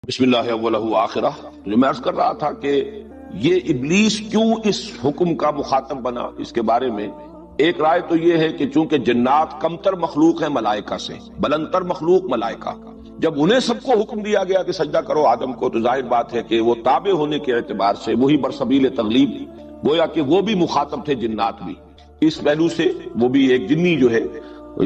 بسم اللہ اولہ آخرہ۔ جو میں عرض کر رہا تھا کہ یہ ابلیس کیوں اس حکم کا مخاطب بنا، اس کے بارے میں ایک رائے تو یہ ہے کہ چونکہ جنات کمتر مخلوق ہے ملائکہ سے، بلندتر مخلوق ملائکہ، جب انہیں سب کو حکم دیا گیا کہ سجدہ کرو آدم کو، تو ظاہر بات ہے کہ وہ تابع ہونے کے اعتبار سے وہی برسبیل تغلیب، گویا کہ وہ بھی مخاطب تھے، جنات بھی۔ اس پہلو سے وہ بھی ایک جنی جو ہے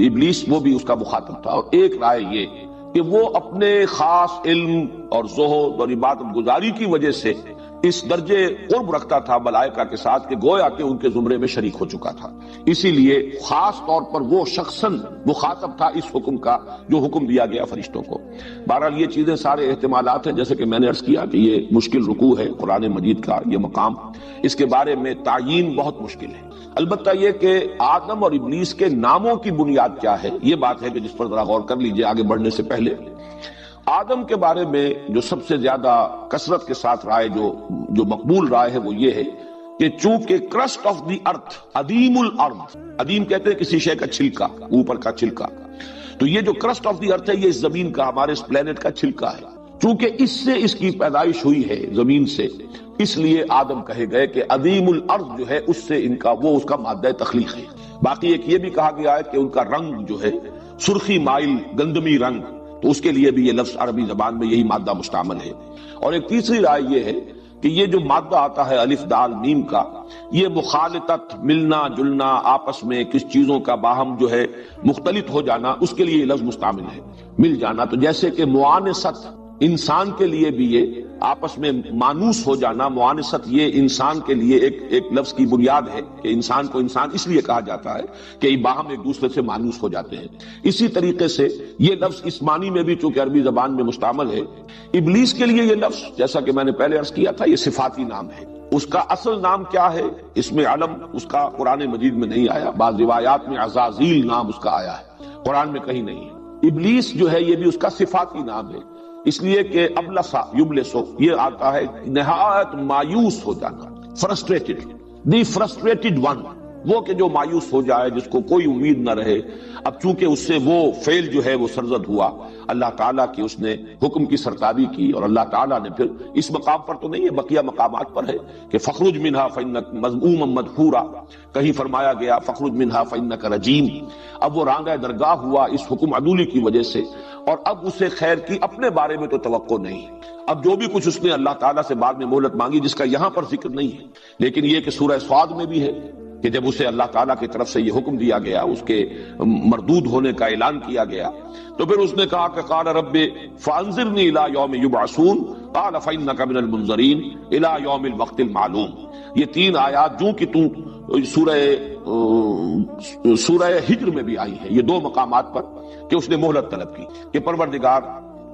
ابلیس، وہ بھی اس کا مخاطب تھا۔ اور ایک رائے یہ کہ وہ اپنے خاص علم اور زہد اور عبادت گزاری کی وجہ سے اس درجے قرب رکھتا تھا ملائکہ کے ساتھ کہ گویا کہ ان کے زمرے میں شریک ہو چکا تھا، اسی لیے خاص طور پر وہ شخصاً مخاطب تھا اس حکم کا جو حکم دیا گیا فرشتوں کو۔ بہرحال یہ چیزیں سارے احتمالات ہیں، جیسے کہ میں نے عرض کیا کہ یہ مشکل رکوع ہے قرآن مجید کا، یہ مقام، اس کے بارے میں تعیین بہت مشکل ہے۔ البتہ یہ کہ آدم اور ابلیس کے ناموں کی بنیاد کیا ہے، یہ بات ہے کہ جس پر ذرا غور کر لیجئے آگے بڑھنے سے پہلے۔ آدم کے بارے میں جو سب سے زیادہ کثرت کے ساتھ رائے جو مقبول رائے ہے وہ یہ ہے کہ چونکہ کرسٹ آف دی ارتھ، عدیم الارض، عدیم کہتے ہیں کسی شے کا چھلکا، اوپر کا چھلکا، تو یہ جو کرسٹ آف دی ارتھ ہے یہ اس زمین کا، ہمارے اس پلینٹ کا چھلکا ہے۔ چونکہ اس سے اس کی پیدائش ہوئی ہے زمین سے، اس لیے آدم کہے گئے کہ عدیم الارض جو ہے اس سے ان کا وہ اس کا مادہ تخلیق ہے۔ باقی ایک یہ بھی کہا گیا ہے کہ ان کا رنگ جو ہے سرخی مائل گندمی رنگ، تو اس کے لیے بھی یہ لفظ عربی زبان میں یہی مادہ مشتمل ہے۔ اور ایک تیسری رائے یہ ہے کہ یہ جو مادہ آتا ہے الف دال میم کا، یہ مخالطت، ملنا جلنا، آپس میں کس چیزوں کا باہم جو ہے مختلط ہو جانا، اس کے لیے یہ لفظ مستعمل ہے، مل جانا۔ تو جیسے کہ معانست انسان کے لیے بھی یہ آپس میں مانوس ہو جانا، معانست یہ انسان کے لیے ایک لفظ کی بنیاد ہے کہ انسان کو انسان اس لیے کہا جاتا ہے کہ باہم ایک دوسرے سے مانوس ہو جاتے ہیں۔ اسی طریقے سے یہ لفظ اس معنی میں بھی چونکہ عربی زبان میں مستعمل ہے، ابلیس کے لیے یہ لفظ جیسا کہ میں نے پہلے عرض کیا تھا یہ صفاتی نام ہے۔ اس کا اصل نام کیا ہے، اس میں علم اس کا قرآن مجید میں نہیں آیا، بعض روایات میں عزازیل نام اس کا آیا ہے، قرآن میں کہیں نہیں ہے۔ ابلیس جو ہے یہ بھی اس کا صفاتی نام ہے، اس لیے کہ ابلسا یبلسو یہ آتا ہے نہایت مایوس ہو جانا، فرسٹریٹڈ، دی فرسٹریٹڈ ون، وہ کہ جو مایوس ہو جائے، جس کو کوئی امید نہ رہے۔ اب چونکہ اس سے وہ فعل جو ہے وہ سرزد ہوا، اللہ تعالیٰ کی اس نے حکم کی سرتابی کی، اور اللہ تعالیٰ نے پھر اس مقام پر تو نہیں ہے، بقیہ مقامات پر ہے کہ فخرج منہا فإنک مذموما مدحورا، کہیں فرمایا گیا فخرج منہا فإنک رجیم۔ اب وہ رانگہ درگاہ ہوا اس حکم عدولی کی وجہ سے، اور اب اسے خیر کی اپنے بارے میں تو توقع نہیں۔ اب جو بھی کچھ اس نے اللہ تعالیٰ سے بعد میں مہلت مانگی جس کا یہاں پر ذکر نہیں ہے، لیکن یہ کہ سورہ صاد میں بھی ہے کہ جب اسے اللہ تعالیٰ کی طرف سے یہ حکم دیا گیا، اس کے مردود ہونے کا اعلان کیا گیا، تو پھر اس نے کہا کہ قال رب فانظرنی الی یوم یبعثون قال فانک من المنظرین الی یوم الوقت المعلوم۔ یہ تین آیات جو کہ سورہ ہجر میں بھی آئی ہے، یہ دو مقامات پر کہ اس نے مہلت طلب کی کہ پروردگار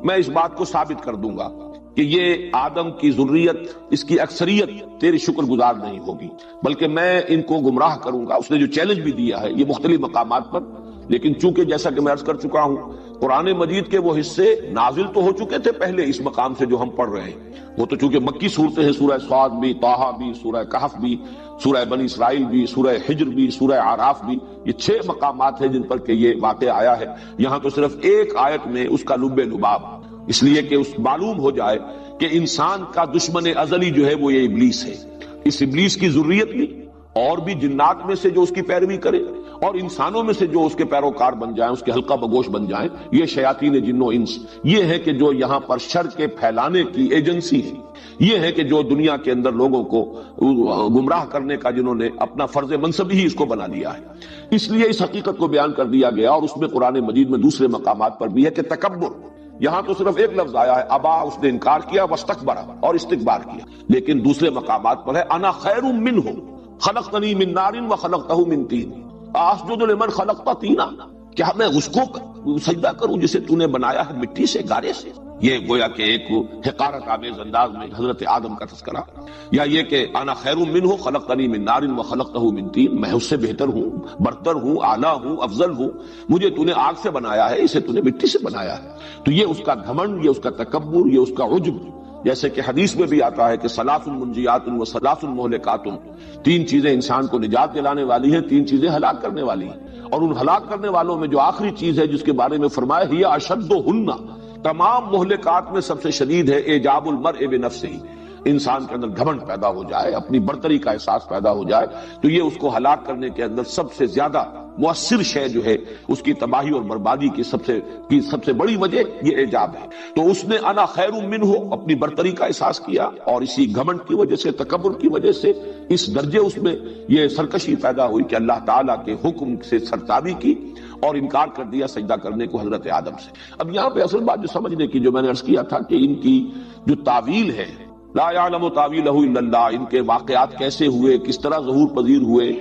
میں اس بات کو ثابت کر دوں گا کہ یہ آدم کی ذریت، اس کی اکثریت تیری شکر گزار نہیں ہوگی، بلکہ میں ان کو گمراہ کروں گا۔ اس نے جو چیلنج بھی دیا ہے یہ مختلف مقامات پر، لیکن چونکہ جیسا کہ میں عرض کر چکا ہوں قرآن مجید کے وہ حصے نازل تو ہو چکے تھے پہلے اس مقام سے جو ہم پڑھ رہے ہیں، وہ تو چونکہ مکی صورتیں ہیں، سورہ صاد بھی، طٰہٰ بھی، سورہ کہف بھی، سورہ بنی اسرائیل بھی، سورہ ہجر بھی، سورہ اعراف بھی، یہ 6 مقامات ہیں جن پر کہ یہ واقعہ آیا ہے۔ یہاں تو صرف ایک آیت میں اس کا لب لباب، اس لیے کہ اس معلوم ہو جائے کہ انسان کا دشمن ازلی جو ہے وہ یہ ابلیس ہے۔ اس ابلیس کی ذریت بھی، اور بھی جنات میں سے جو اس کی پیروی کرے، اور انسانوں میں سے جو اس کے پیروکار بن جائیں، اس کے حلقہ بگوش بن جائیں، یہ شیاطین جن و انس، یہ ہے کہ جو یہاں پر شر کے پھیلانے کی ایجنسی ہے، یہ ہے کہ جو دنیا کے اندر لوگوں کو گمراہ کرنے کا جنہوں نے اپنا فرض منصب ہی اس کو بنا لیا ہے۔ اس لیے اس حقیقت کو بیان کر دیا گیا، اور اس میں قرآن مجید میں دوسرے مقامات پر بھی ہے کہ تکبر، یہاں تو صرف ایک لفظ آیا ہے ابا، اس نے انکار کیا، واستکبر، اور استکبار کیا، لیکن دوسرے مقامات پر ہے انا خیر منہ خلقتنی من نار وخلقتہ من طین اسجد لمن خلقت طینا، کیا میں اس کو سجدہ کروں جسے تو نے بنایا ہے مٹی سے، گارے سے؟ یہ گویا کہ ایک حقارت آمیز انداز میں حضرت آدم کا تذکرہ، یا یہ کہ انا خیر منہ خلقتنی من نار وخلقتہ من طین، میں اس سے بہتر ہوں، برتر ہوں، اعلیٰ ہوں، افضل ہوں، مجھے تو نے آگ سے بنایا ہے، اسے تو نے مٹی سے بنایا ہے۔ تو یہ اس کا گھمنڈ، یہ اس کا تکبر، یہ اس کا عجب، جیسے کہ حدیث میں بھی آتا ہے کہ ثلاث منجیات و ثلاث مہلکات، 3 چیزیں انسان کو نجات دلانے والی ہیں، 3 چیزیں ہلاک کرنے والی ہیں، اور ان ہلاک کرنے والوں میں جو آخری چیز ہے جس کے بارے میں فرمایا ہی اشدہن، تمام مہلکات میں سب سے شدید ہے اعجاب المرء بنفسہ، انسان کے اندر گھمنڈ پیدا ہو جائے، اپنی برتری کا احساس پیدا ہو جائے، تو یہ اس کو ہلاک کرنے کے اندر سب سے زیادہ مؤثر شے جو ہے، اس کی تباہی اور بربادی کی سب سے بڑی وجہ یہ اعجاب ہے۔ تو اس نے انا خیر منہ اپنی برتری کا احساس کیا، اور اسی گھمنڈ کی وجہ سے، تکبر کی وجہ سے اس درجے اس میں یہ سرکشی پیدا ہوئی کہ اللہ تعالیٰ کے حکم سے سرتابی کی اور انکار کر دیا سجدہ کرنے کو حضرت آدم سے۔ اب یہاں پہ اصل بات جو سمجھنے کی، جو میں نے عرض کیا تھا کہ ان کی جو تعویل ہے، لا یعلم تعویلہ الا اللہ، ان کے واقعات کیسے ہوئے، کس طرح ظہور پذیر ہوئے،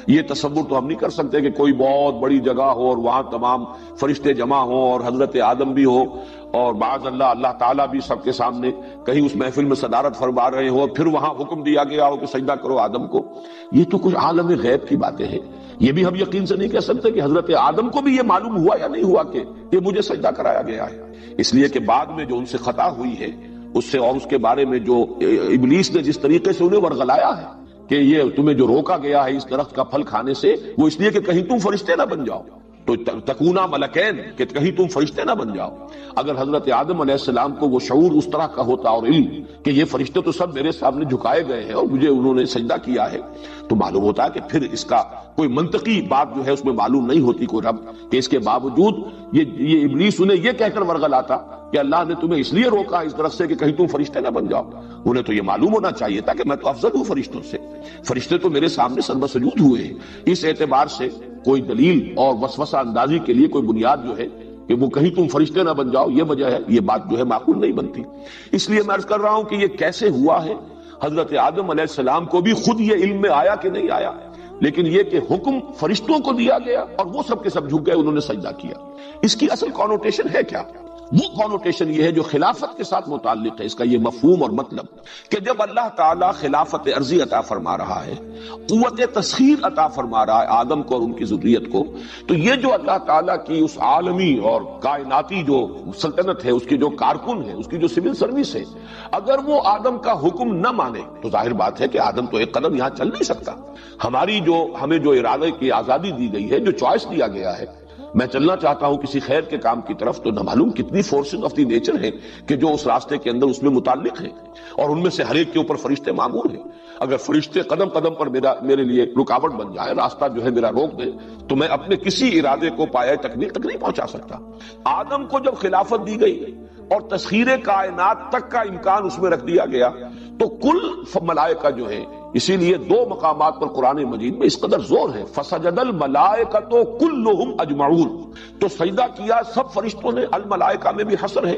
یہ تصور تو ہم نہیں کر سکتے کہ کوئی بہت بڑی جگہ ہو اور وہاں تمام فرشتے جمع ہوں اور حضرت آدم بھی ہو، اور بعض اللہ تعالیٰ بھی سب کے سامنے کہیں اس محفل میں صدارت فرما رہے ہو، پھر وہاں حکم دیا گیا ہو کہ سجدہ کرو آدم کو۔ یہ تو کچھ عالم غیب کی باتیں ہیں، یہ بھی ہم یقین سے نہیں کہہ سکتے کہ حضرت آدم کو بھی یہ معلوم ہوا یا نہیں ہوا کہ یہ مجھے سجدہ کرایا گیا ہے، اس لیے کہ بعد میں جو ان سے خطا ہوئی ہے اس سے، اور اس کے بارے میں جو ابلیس نے جس طریقے سے انہیں ورغلایا ہے کہ یہ تمہیں جو روکا گیا ہے اس درخت کا پھل کھانے سے، وہ اس لیے کہ کہیں تم فرشتے نہ بن جاؤ، تو تکونا ملکین، کہ کہیں تم فرشتے نہ بن جاؤ۔ اگر حضرت آدم علیہ السلام کو وہ شعور اس طرح کا ہوتا اور علم کہ یہ فرشتے تو سب میرے سامنے جھکائے گئے ہیں اور مجھے انہوں نے سجدہ کیا ہے، تو معلوم ہوتا ہے کہ پھر اس کا کوئی منطقی بات جو ہے اس میں معلوم نہیں ہوتی کوئی رب، کہ اس کے باوجود یہ ابلیس انہیں یہ کہہ کر ورغلاتا کہ اللہ نے تمہیں اس لیے روکا اس درخت سے کہ کہیں تم فرشتے نہ بن جاؤ۔ انہیں تو یہ معلوم ہونا چاہیے تھا کہ میں تو افضل ہوں فرشتوں سے، فرشتے تو میرے سامنے سربسجود ہوئے ہیں۔ اس اعتبار سے کوئی دلیل اور وسوسہ اندازی کے لیے کوئی بنیاد جو ہے کہ وہ کہیں تم فرشتے نہ بن جاؤ، یہ وجہ ہے، یہ بات جو ہے معقول نہیں بنتی۔ اس لیے میں عرض کر رہا ہوں کہ یہ کیسے ہوا ہے، حضرت آدم علیہ السلام کو بھی خود یہ علم میں آیا کہ نہیں آیا، لیکن یہ کہ حکم فرشتوں کو دیا گیا اور وہ سب کے سب جھک گئے، انہوں نے سجدہ کیا۔ اس کی اصل کانوٹیشن ہے کیا؟ وہ کانوٹیشن یہ ہے جو خلافت کے ساتھ متعلق ہے، اس کا یہ مفہوم اور مطلب کہ جب اللہ تعالیٰ خلافت عرضی عطا فرما رہا ہے، قوت تسخیر عطا فرما رہا ہے آدم کو اور ان کی ذریت کو، تو یہ جو اللہ تعالیٰ کی اس عالمی اور کائناتی جو سلطنت ہے، اس کی جو کارکن ہے، اس کی جو سول سروس ہے، اگر وہ آدم کا حکم نہ مانے تو ظاہر بات ہے کہ آدم تو ایک قدم یہاں چل نہیں سکتا۔ ہمیں جو ارادے کی آزادی دی گئی ہے، جو چوائس دیا گیا ہے، میں چلنا چاہتا ہوں کسی خیر کے کام کی طرف، تو نہ معلوم کتنی فورسز آف دی نیچر ہیں کہ جو اس راستے کے اندر اس میں متعلق ہیں، اور ان میں سے ہر ایک کے اوپر فرشتے معمور ہیں۔ اگر فرشتے قدم قدم پر میرے لیے رکاوٹ بن جائے، راستہ جو ہے میرا روک دے، تو میں اپنے کسی ارادے کو پایہ تکمیل تک نہیں پہنچا سکتا۔ آدم کو جب خلافت دی گئی اور تسخیر کائنات تک کا امکان اس میں رکھ دیا گیا، تو کل ملائکہ جو ہے، اسی لیے دو مقامات پر قرآن مجید میں اس قدر زور ہے، فسجد الملائکۃ کلھم اجمعون، تو سجدہ کیا سب فرشتوں نے، الملائکہ میں بھی حصر ہے،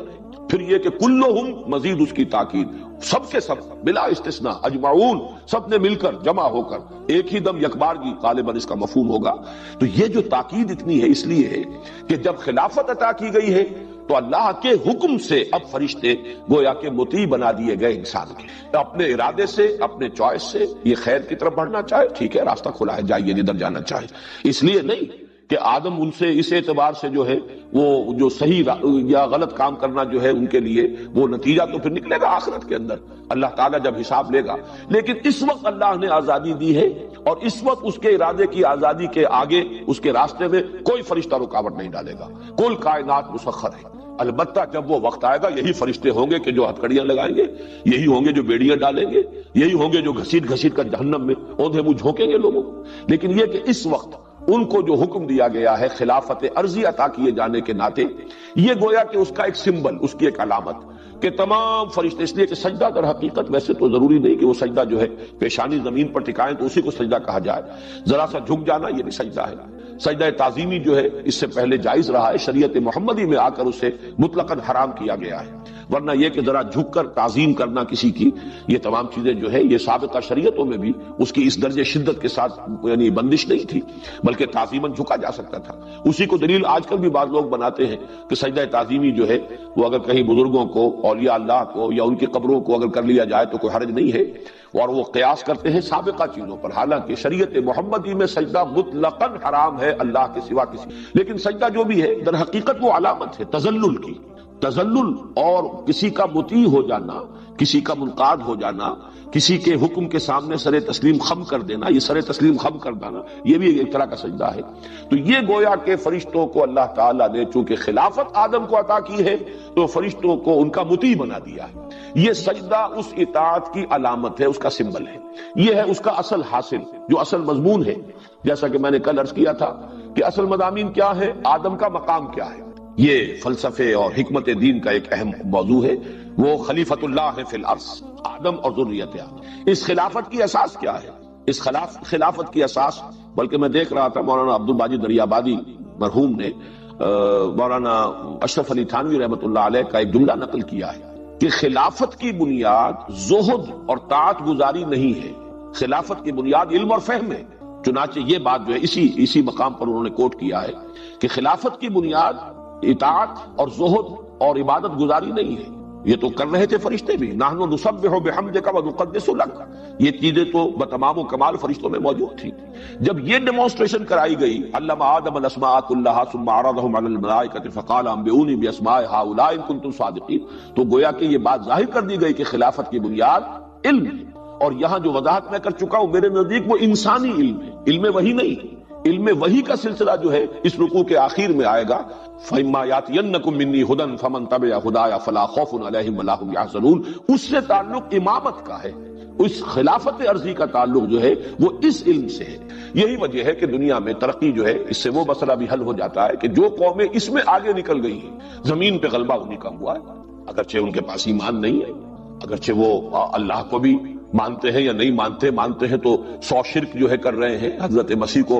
پھر یہ کہ کلھم مزید اس کی تاکید، سب کے سب بلا استثناء، اجمعون سب نے مل کر جمع ہو کر ایک ہی دم یکبارگی، غالباً اس کا مفہوم ہوگا۔ تو یہ جو تاکید اتنی ہے اس لیے ہے کہ جب خلافت عطا کی گئی ہے تو اللہ کے حکم سے اب فرشتے گویا کہ مطیع بنا دیے گئے انسان کے، اپنے ارادے سے، اپنے چوائس سے یہ خیر کی طرف بڑھنا چاہے، ٹھیک ہے، راستہ کھلا ہے، جائیے جدھر جانا چاہے۔ اس لیے نہیں کہ آدم ان سے اس اعتبار سے جو ہے وہ جو صحیح یا غلط کام کرنا جو ہے ان کے لیے وہ نتیجہ تو پھر نکلے گا آخرت کے اندر، اللہ تعالیٰ جب حساب لے گا، لیکن اس وقت اللہ نے آزادی دی ہے، اور اس وقت اس کے ارادے کی آزادی کے آگے اس کے راستے میں کوئی فرشتہ رکاوٹ نہیں ڈالے گا، کل کائنات مسخر ہے۔ البتہ جب وہ وقت آئے گا، یہی فرشتے ہوں گے کہ جو ہتھکڑیاں لگائیں گے، یہی ہوں گے جو بیڑیاں ڈالیں گے، یہی ہوں گے جو گھسیٹ گھسیٹ کر جہنم میں اوندھے منہ جھونکیں گے لوگوں کو۔ لیکن یہ کہ اس وقت ان کو جو حکم دیا گیا ہے خلافت عرضی عطا کیے جانے کے ناطے، یہ گویا کہ اس کا ایک سمبل، اس کی ایک علامت کہ تمام فرشتے، اس لیے کہ سجدہ در حقیقت ویسے تو ضروری نہیں کہ وہ سجدہ جو ہے پیشانی زمین پر ٹکائیں تو اسی کو سجدہ کہا جائے، ذرا سا جھک جانا یہ بھی سجدہ ہے۔ سجدہ تعظیمی جو ہے اس سے پہلے جائز رہا ہے، شریعت محمدی میں آ کر اسے مطلقاً حرام کیا گیا ہے، ورنہ یہ کہ ذرا جھک کر تعظیم کرنا کسی کی، یہ تمام چیزیں جو ہے یہ سابقہ شریعتوں میں بھی اس کی اس درجے شدت کے ساتھ یعنی بندش نہیں تھی، بلکہ تعظیماً جھکا جا سکتا تھا۔ اسی کو دلیل آج کل بھی بعض لوگ بناتے ہیں کہ سجدہ تعظیمی جو ہے وہ اگر کہیں بزرگوں کو، اولیاء اللہ کو یا ان کی قبروں کو اگر کر لیا جائے تو کوئی حرج نہیں ہے، اور وہ قیاس کرتے ہیں سابقہ چیزوں پر، حالانکہ شریعت محمدی میں سجدہ مطلقاً حرام ہے اللہ کے سوا کسی، لیکن سجدہ جو بھی ہے در حقیقت وہ علامت ہے تذلل کی، تذلل اور کسی کا مطیع ہو جانا کسی کا منقاد ہو جانا، کسی کے حکم کے سامنے سر تسلیم خم کر دینا، یہ سر تسلیم خم کر دینا یہ بھی ایک طرح کا سجدہ ہے۔ تو یہ گویا کہ فرشتوں کو اللہ تعالیٰ نے چونکہ خلافت آدم کو عطا کی ہے تو فرشتوں کو ان کا مطیع بنا دیا ہے۔ یہ سجدہ اس اطاعت کی علامت ہے، اس کا سمبل ہے، یہ ہے اس کا اصل حاصل جو اصل مضمون ہے۔ جیسا کہ میں نے کل عرض کیا تھا کہ اصل مضامین کیا ہے، آدم کا مقام کیا ہے، یہ فلسفے اور حکمت دین کا ایک اہم موضوع ہے۔ وہ خلیفۃ اللہ ہے فی الارض، آدم اور ذریت آدم۔ اس خلافت کی اساس کیا ہے؟ اس خلافت کی اساس، بلکہ میں دیکھ رہا تھا مولانا عبدالباجی دریابادی مرحوم نے مولانا اشرف علی تھانوی رحمۃ اللہ علیہ کا ایک جملہ نقل کیا ہے کہ خلافت کی بنیاد زہد اور طاعت گزاری نہیں ہے، خلافت کی بنیاد علم اور فہم ہے۔ چنانچہ یہ بات جو ہے اسی مقام پر انہوں نے کوٹ کیا ہے کہ خلافت کی بنیاد اطاعت اور زہد اور عبادت گزاری نہیں ہے۔ یہ تو کر رہے تھے فرشتے بھی، نحن نسبح بحمدک ونقدس لک، یہ چیزیں تو بتمام و کمال فرشتوں میں موجود تھی۔ جب یہ ڈیمانسٹریشن کرائی گئی، علم آدم الاسماء کلھا ثم عرضهم علی الملائکۃ فقال انبئونی باسماء ہؤلاء ان کنتم صادقین، تو گویا کہ یہ بات ظاہر کر دی گئی کہ خلافت کی بنیاد علم ہے۔ اور یہاں جو وضاحت میں کر چکا ہوں میرے نزدیک وہ انسانی علم ہے، علم وحی نہیں۔ علم وحی کا سلسلہ جو ہے اس رکوع کے آخر میں آئے گا، فَإِمَّا يَأْتِيَنَّكُم مِّنِّي هُدًى فَمَن تَبِعَ هُدَايَ فَلَا خَوْفٌ عَلَيْهِمْ وَلَا هُمْ يَحْزَنُونَ، اس سے تعلق امامت کا ہے، اس خلافت عرضی کا تعلق جو ہے وہ اس علم سے ہے۔ یہی وجہ ہے کہ دنیا میں ترقی جو ہے اس سے وہ مسئلہ بھی حل ہو جاتا ہے کہ جو قومیں اس میں آگے نکل گئی ہیں، زمین پہ غلبہ انہیں کا ہوا ہے، اگرچہ ان کے پاس ایمان نہیں ہے، اگرچہ وہ اللہ کو بھی مانتے ہیں یا نہیں مانتے ہیں تو 100 شرک جو ہے کر رہے ہیں، حضرت مسیح کو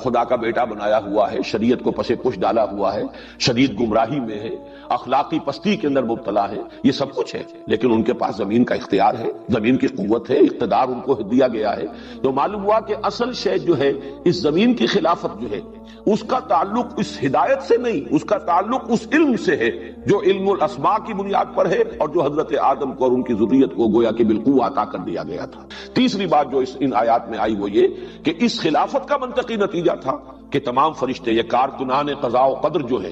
خدا کا بیٹا بنایا ہوا ہے، شریعت کو پس پش ڈالا ہوا ہے، شدید گمراہی میں ہے، اخلاقی پستی کے اندر مبتلا ہے، یہ سب کچھ ہے، لیکن ان کے پاس زمین کا اختیار ہے، زمین کی قوت ہے، اقتدار ان کو دیا گیا ہے۔ تو معلوم ہوا کہ اصل شے جو ہے اس زمین کی خلافت جو ہے اس کا تعلق اس ہدایت سے نہیں، اس کا تعلق اس علم سے ہے جو علم الاسماء کی بنیاد پر ہے اور جو حضرت آدم کو اور ان کی ذریت کو گویا کہ بالقوہ عطا کر دیا گیا تھا۔ تیسری بات جو ان آیات میں آئی وہ یہ کہ اس خلافت کا منطقی نتیجہ تھا کہ تمام فرشتے، یہ کارکنان قضاء و قدر جو ہے،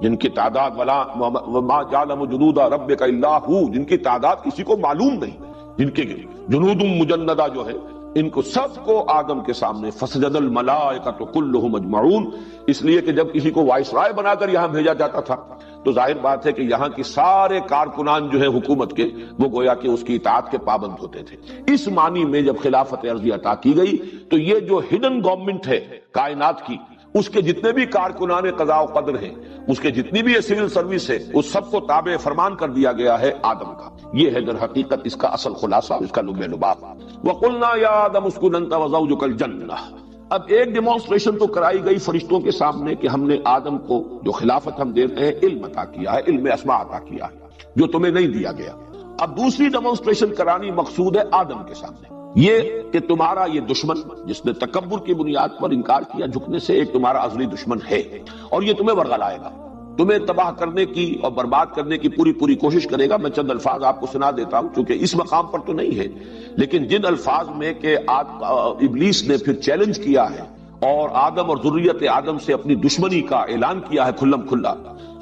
جن کی تعداد وما یعلم جنود ربک الا ھو، جن کی تعداد کسی کو معلوم نہیں، جن کے جنود مجندہ جو ہے، ان کو سب کو آدم کے سامنے فسجد الملائکۃ کلھم اجمعون، اس لیے کہ جب کسی کو وائس رائے بنا کر یہاں بھیجا جاتا تھا تو ظاہر بات ہے کہ یہاں کی سارے کارکنان جو ہیں حکومت کے وہ گویا کہ اس کی اطاعت کے پابند ہوتے تھے۔ اس معنی میں جب خلافت عرضی عطا کی گئی تو یہ جو ہڈن گورنمنٹ ہے کائنات کی، اس کے جتنے بھی کارکنان قضاء و قدر ہیں، اس کے جتنی بھی سول سروس ہے، اس سب کو تابع فرمان کر دیا گیا ہے آدم کا۔ یہ ہے در حقیقت اس کا اصل خلاصہ، اس کا لب لباب۔ وَقُلْنَا يَا آدَمُ اسْكُنْ أَنْتَ وَزَوْجُكَ الْجَنَّةَ، اب ایک ڈیمانسٹریشن تو کرائی گئی فرشتوں کے سامنے کہ ہم نے آدم کو جو خلافت ہم دیتے ہیں علم عطا کیا ہے، علم اسماء عطا کیا ہے جو تمہیں نہیں دیا گیا۔ اب دوسری ڈیمانسٹریشن کرانی مقصود ہے آدم کے سامنے، یہ کہ تمہارا یہ دشمن جس نے تکبر کی بنیاد پر انکار کیا جھکنے سے، ایک تمہارا ازلی دشمن ہے اور یہ تمہیں ورغلائے گا، تمہیں تباہ کرنے کی اور برباد کرنے کی پوری کوشش کرے گا۔ میں چند الفاظ آپ کو سنا دیتا ہوں چونکہ اس مقام پر تو نہیں ہے، لیکن جن الفاظ میں کہ ابلیس نے پھر چیلنج کیا ہے اور آدم اور ذریت آدم سے اپنی دشمنی کا اعلان کیا ہے کھلم کھلا،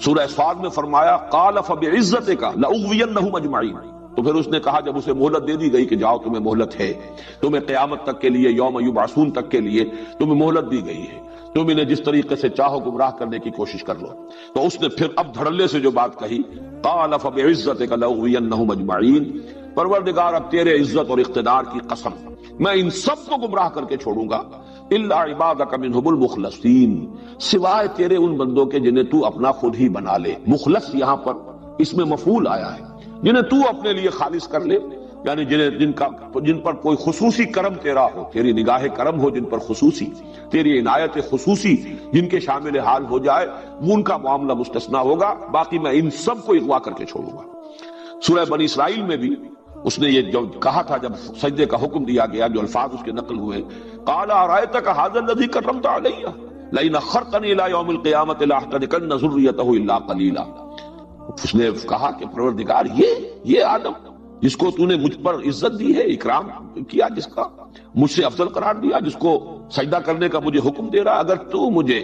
سورہ صاد میں فرمایا قال فبعزتک لأغوینہم اجمعین، تو پھر اس نے کہا جب اسے مہلت دے دی گئی کہ جاؤ تمہیں مہلت ہے، تمہیں قیامت تک کے لیے، یوم یبعثون تک کے لیے تمہیں مہلت دی گئی ہے، تم انہیں جس طریقے سے چاہو گمراہ کرنے کی کوشش کر لو۔ تو اس نے پھر اب دھڑلے سے جو بات کہی، قال فبعزتک لأغوینہم اجمعین، پروردگار اب تیرے عزت اور اقتدار کی قسم میں ان سب کو گمراہ کر کے چھوڑوں گا، الا عبادک منہم المخلصین، سوائے تیرے ان بندوں کے جنہیں تو اپنا خود ہی بنا لے۔ مخلص یہاں پر اس میں مفعول آیا ہے، جنہیں تو اپنے لیے خالص کر لے، یعنی جن پر کوئی خصوصی کرم تیرا ہو، تیری نگاہ کرم ہو جن پر خصوصی، تیری عنایت خصوصی جن کے شامل حال ہو جائے، وہ ان کا معاملہ مستثنا ہوگا، باقی میں ان سب کو اغوا کر کے چھوڑوں گا۔ سورہ بنی اسرائیل میں بھی اس نے یہ جو کہا تھا جب سجدے کا حکم دیا گیا، جو الفاظ اس کے نقل ہوئے، قال ارأیتک ھذا الذی کرمت علی لئن اخرتنی الی یوم القیامۃ لاحترقن ذریتہ الا قلیلا، اس نے کہا کہ پروردگار یہ آدم جس کو تو نے مجھ پر عزت دی ہے، اکرام کیا، جس کا مجھ سے افضل قرار دیا، جس کو سجدہ کرنے کا مجھے حکم دے رہا، اگر تو مجھے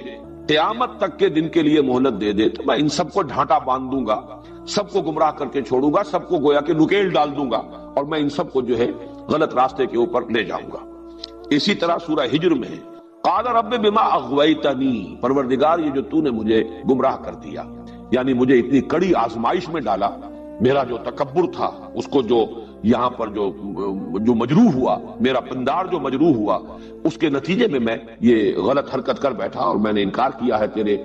قیامت تک کے دن کے لیے مہلت دے دے تو میں ان سب کو ڈھانٹا باندھ دوں گا، سب کو گمراہ کر کے چھوڑوں گا، سب کو گویا کہ نکیل ڈال دوں گا اور میں ان سب کو جو ہے غلط راستے کے اوپر لے جاؤں گا۔ اسی طرح سورہ ہجر میں ہے قال رب بما اغویتنی، پروردگار یہ جو تو نے مجھے گمراہ کر دیا، یعنی مجھے اتنی کڑی آزمائش میں ڈالا، میرا جو تکبر تھا اس کو جو یہاں پر جو مجروح ہوا، میرا پندار جو مجروح ہوا، اس کے نتیجے میں یہ غلط حرکت کر بیٹھا اور میں نے انکار کیا ہے تیرے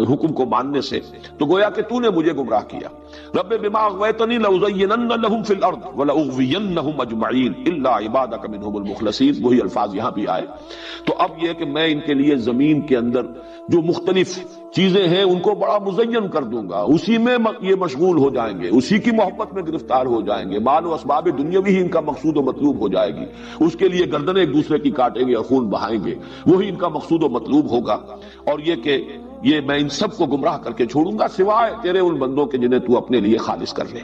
حکم کو ماننے سے، تو گویا کہ تو نے مجھے گمراہ کیا۔ رب بما اغویتنی لأزینن لهم فی الارض ولأغوینہم اجمعین الا عبادک منہم المخلصین، وہی الفاظ یہاں بھی آئے۔ تو اب یہ کہ میں ان کے لیے زمین کے اندر جو مختلف چیزیں ہیں ان کو بڑا مزین کر دوں گا، اسی میں یہ مشغول ہو جائیں گے، اسی کی محبت میں گرفتار ہو جائیں گے، مال و اسباب دنیاوی ہی ان کا مقصود و مطلوب ہو جائے گی، اس کے لیے گردنیں ایک دوسرے کی کاٹیں گے اور خون بہائیں گے، وہی ان کا مقصود و مطلوب ہوگا۔ اور یہ کہ یہ میں ان سب کو گمراہ کر کے چھوڑوں گا سوائے تیرے ان بندوں کے جنہیں تو اپنے لیے خالص کر لے۔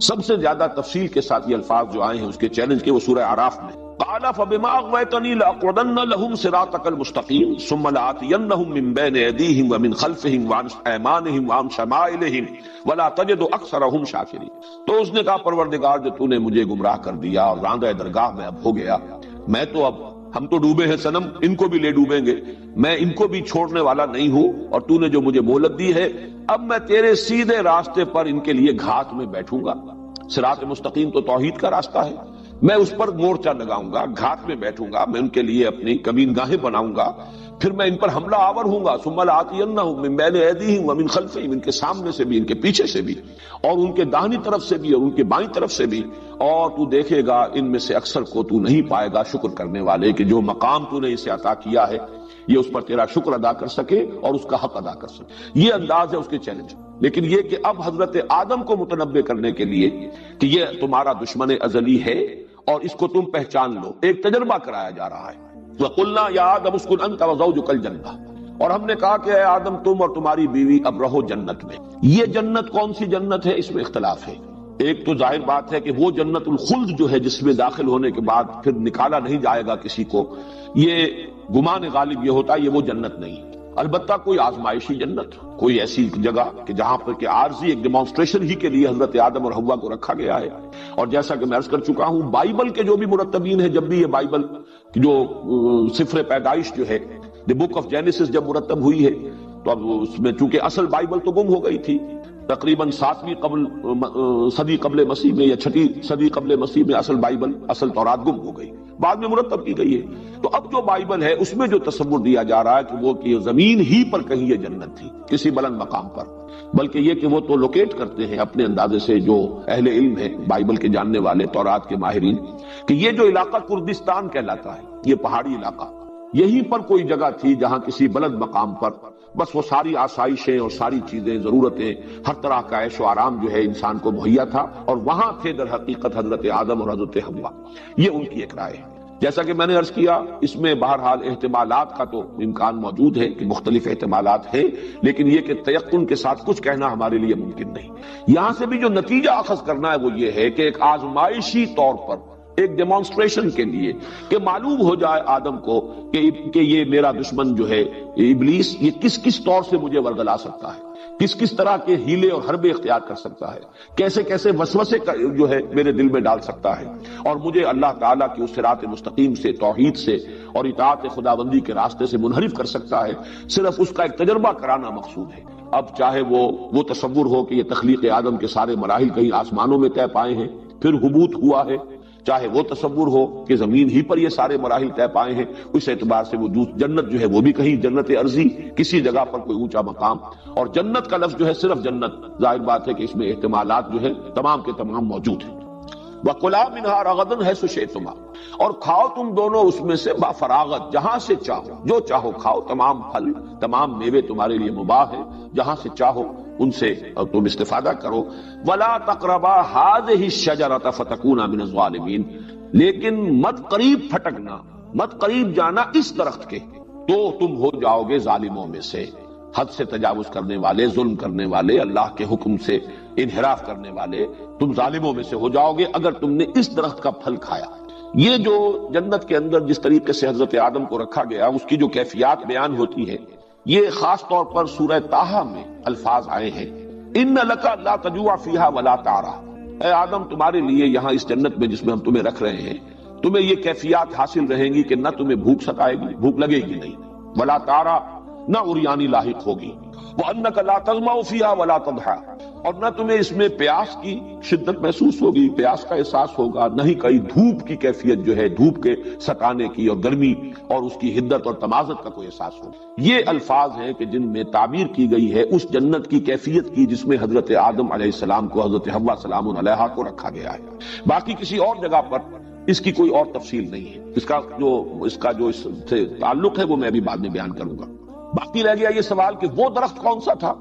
سب سے زیادہ تفصیل کے ساتھ یہ الفاظ جو آئے ہیں اس کے چیلنج کے، وہ سورہ اعراف میں قال فبما اغويتني لاقعدن لهم صراطك المستقيم ثم لآتينهم من بين ايديهم ومن خلفهم وعن ايمانهم وعن شمائلهم ولا تجد اكثرهم شاكرين۔ تو اس نے کہا پروردگار جو تو نے مجھے گمراہ کر دیا اور راندہ درگاہ میں اب ہو گیا، میں تو اب ہم تو ڈوبے ہیں صنم، ان کو بھی لے ڈوبیں گے، میں ان کو بھی چھوڑنے والا نہیں ہوں، اور تو نے جو مجھے مہلت دی ہے اب میں تیرے سیدھے راستے پر ان کے لیے گھات میں بیٹھوں گا۔ صراط مستقیم تو توحید کا راستہ ہے، میں اس پر مورچہ لگاؤں گا، گھات میں بیٹھوں گا، میں ان کے لیے اپنی کمین گاہیں بناؤں گا، پھر میں ان پر حملہ آور ہوں گا۔ ثم لآتینہم من بین ایدیہم ومن خلفہم، ان کے سامنے سے بھی، ان کے پیچھے سے بھی، اور ان کے داہنی طرف سے بھی اور ان کے بائیں طرف سے بھی، اور تو دیکھے گا ان میں سے اکثر کو تو نہیں پائے گا شکر کرنے والے کہ جو مقام تو نے اسے عطا کیا ہے یہ اس پر تیرا شکر ادا کر سکے اور اس کا حق ادا کر سکے۔ یہ انداز ہے اس کے چیلنج۔ لیکن یہ کہ اب حضرت آدم کو متنبع کرنے کے لیے کہ یہ تمہارا دشمن ازلی ہے اور اس کو تم پہچان لو، ایک تجربہ کرایا جا رہا ہے۔ وَقُلْنَا يَا آدَمُ اسْكُنْ أَنْتَ وَزَوْجُكَ الْجَنَّةَ، اور ہم نے کہا کہ اے آدم تم اور تمہاری بیوی اب رہو جنت میں۔ یہ جنت کون سی جنت ہے اس میں اختلاف ہے۔ ایک تو ظاہر بات ہے کہ وہ جنت الخلد جو ہے جس میں داخل ہونے کے بعد پھر نکالا نہیں جائے گا کسی کو، یہ گمان غالب یہ ہوتا ہے یہ وہ جنت نہیں، البتہ کوئی آزمائشی جنت، کوئی ایسی جگہ کہ جہاں پر کہ عارضی ایک ڈیمانسٹریشن ہی کے لیے حضرت آدم اور حوا کو رکھا گیا ہے۔ اور جیسا کہ میں عرض کر چکا ہوں، بائبل کے جو بھی مرتبین ہیں، جب بھی یہ بائبل جو سفر پیدائش جو ہے دی بک آف جینیسس جب مرتب ہوئی ہے تو اب اس میں چونکہ اصل بائبل تو گم ہو گئی تھی، تقریباً 7ویں صدی قبل مسیح میں یا 6 صدی قبل مسیح میں اصل بائبل، اصل تورات گم ہو گئی، بعد میں مرتب کی گئی ہے۔ تو اب جو بائبل ہے اس میں جو تصور دیا جا رہا ہے کہ وہ کہ زمین ہی پر کہیں یہ جنت تھی کسی بلند مقام پر، بلکہ یہ کہ وہ تو لوکیٹ کرتے ہیں اپنے اندازے سے جو اہل علم ہے بائبل کے جاننے والے، تورات کے ماہرین، کہ یہ جو علاقہ کردستان کہلاتا ہے، یہ پہاڑی علاقہ، یہیں پر کوئی جگہ تھی جہاں کسی بلند مقام پر بس وہ ساری آسائشیں اور ساری چیزیں، ضرورتیں، ہر طرح کا عیش و آرام جو ہے انسان کو مہیا تھا، اور وہاں تھے در حقیقت حضرت آدم اور حضرت حوا۔ یہ ان کی ایک رائے ہے۔ جیسا کہ میں نے عرض کیا، اس میں بہرحال احتمالات کا تو امکان موجود ہے کہ مختلف احتمالات ہیں، لیکن یہ کہ تیقن کے ساتھ کچھ کہنا ہمارے لیے ممکن نہیں۔ یہاں سے بھی جو نتیجہ اخذ کرنا ہے وہ یہ ہے کہ ایک آزمائشی طور پر، ایک ڈیمانسٹریشن کے لیے کہ معلوم ہو جائے آدم کو کہ یہ میرا دشمن جو ہے ابلیس، یہ کس کس طور سے مجھے ورگلا سکتا ہے، کس کس طرح کے ہیلے اور حربے اختیار کر سکتا ہے، کیسے کیسے وسوسے جو ہے میرے دل میں ڈال سکتا ہے، اور مجھے اللہ تعالیٰ کی اس صراط مستقیم سے، توحید سے اور اطاعت خداوندی کے راستے سے منحرف کر سکتا ہے۔ صرف اس کا ایک تجربہ کرانا مقصود ہے۔ اب چاہے وہ تصور ہو کہ یہ تخلیق آدم کے سارے مراحل کہیں آسمانوں میں طے پائے ہیں پھر حبوط ہوا ہے، چاہے وہ تصور ہو کہ زمین ہی پر یہ سارے مراحل طے پائے ہیں، اس اعتبار سے وہ جنت جو ہے وہ بھی کہیں جنت ارضی کسی جگہ پر کوئی اونچا مقام، اور جنت کا لفظ جو ہے صرف جنت، ظاہر بات ہے کہ اس میں احتمالات جو ہے تمام کے تمام موجود ہیں۔ وَكُلَا مِنْهَا رَغَدًا حَيْثُ شِئْتُمَا، اور کھاؤ تم دونوں اس میں سے بافراغت، جہاں سے چاہو، جو چاہو کھاؤ، تمام پھل تمام میوے تمہارے لیے مباح ہے، جہاں سے چاہو ان سے تم استفادہ کرو۔ وَلَا تَقْرَبَا هَٰذِهِ الشَّجَرَةَ فَتَكُونَا مِنَ الظَّالِمِينَ، لیکن مت قریب پھٹکنا، مت قریب جانا اس درخت کے، تو تم ہو جاؤ گے ظالموں میں سے، حد سے تجاوز کرنے والے، ظلم کرنے والے، اللہ کے حکم سے انحراف کرنے والے، تم ظالموں میں سے ہو جاؤ گے اگر تم نے اس درخت کا پھل کھایا۔ یہ جو جنت کے اندر جس طریقے سے حضرت آدم کو رکھا گیا، اس کی جو کیفیات بیان ہوتی ہے یہ خاص طور پر سورہ طٰہٰ میں الفاظ آئے ہیں، ان لک لا تجوع فیہا ولا تعریٰ، اے آدم تمہارے لیے یہاں اس جنت میں جس میں ہم تمہیں رکھ رہے ہیں تمہیں یہ کیفیات حاصل رہیں گی کہ نہ تمہیں بھوک ستائے گی، بھوک لگے گی نہیں، ولا تعریٰ، نہ عریانی لاحق ہوگی، وانک لا تظمأ فیہا ولا تضحیٰ، اور نہ تمہیں اس میں پیاس کی شدت محسوس ہوگی، پیاس کا احساس ہوگا، نہ ہی کئی دھوپ کی کیفیت جو ہے دھوپ کے ستانے کی اور گرمی اور اس کی حدت اور تمازت کا کوئی احساس ہوگا۔ یہ الفاظ ہیں کہ جن میں تعبیر کی گئی ہے اس جنت کی کیفیت کی جس میں حضرت آدم علیہ السلام کو حضرت حوا سلام علیہا کو رکھا گیا ہے۔ باقی کسی اور جگہ پر اس کی کوئی اور تفصیل نہیں ہے، اس کا جو اس سے تعلق ہے وہ میں ابھی بعد میں بیان کروں گا۔ باقی رہ گیا یہ سوال کہ وہ درخت کون سا تھا،